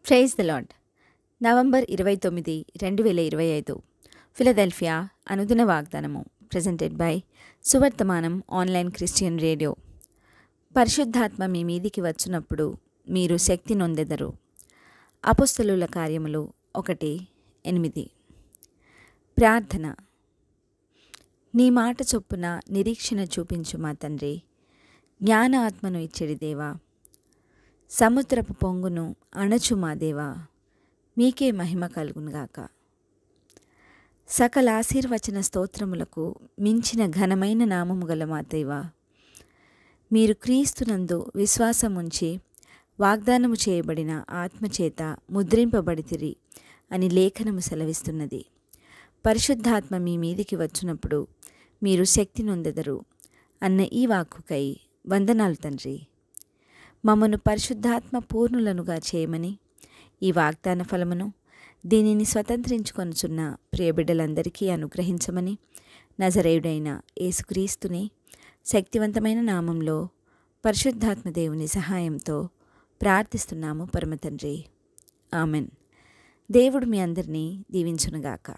Praise the Lord. November 29, 2025. Philadelphia అనుదిన వాగ్దానము presented by Suvarthamanam online Christian radio. పరిశుద్ధాత్మ మీ మీదికి వచ్చినప్పుడు మీరు శక్తి నొందెదరు. అపోస్తలుల కార్యములు 1:8. ప్రార్థన. నీ మాట చొప్పున నిరీక్షణ చూపించు మా తండ్రి. జ్ఞాన ఆత్మను ఇచ్చెడి దేవా. సముద్రపు పొంగును అణచు మా దేవా. మీకే మహిమ కలుగునుగాక. సకల ఆశీర్వచన స్తోత్రములకు మించిన ఘనమైన నామము గల మా దేవా, మీరు క్రీస్తునందు విశ్వాసముంచి వాగ్దానము చేయబడిన ఆత్మచేత ముద్రింపబడితిరి అని లేఖనము సెలవిస్తున్నది. పరిశుద్ధాత్మ మీ మీదికి వచ్చినప్పుడు మీరు శక్తి నొందెదరు అన్న ఈ వాక్కుకై వందనాలు తండ్రి. మమ్మను పరిశుద్ధాత్మ పూర్ణులనుగా చేయమని, ఈ వాగ్దాన ఫలమును దీనిని స్వతంత్రించుకొనుచున్న ప్రియబిడ్డలందరికీ అనుగ్రహించమని నజరేయుడైన యేసుక్రీస్తుని శక్తివంతమైన నామంలో పరిశుద్ధాత్మ దేవుని సహాయంతో ప్రార్థిస్తున్నాము పరమతండ్రి. ఆమెన్. దేవుడు మీ అందరినీ దీవించునుగాక.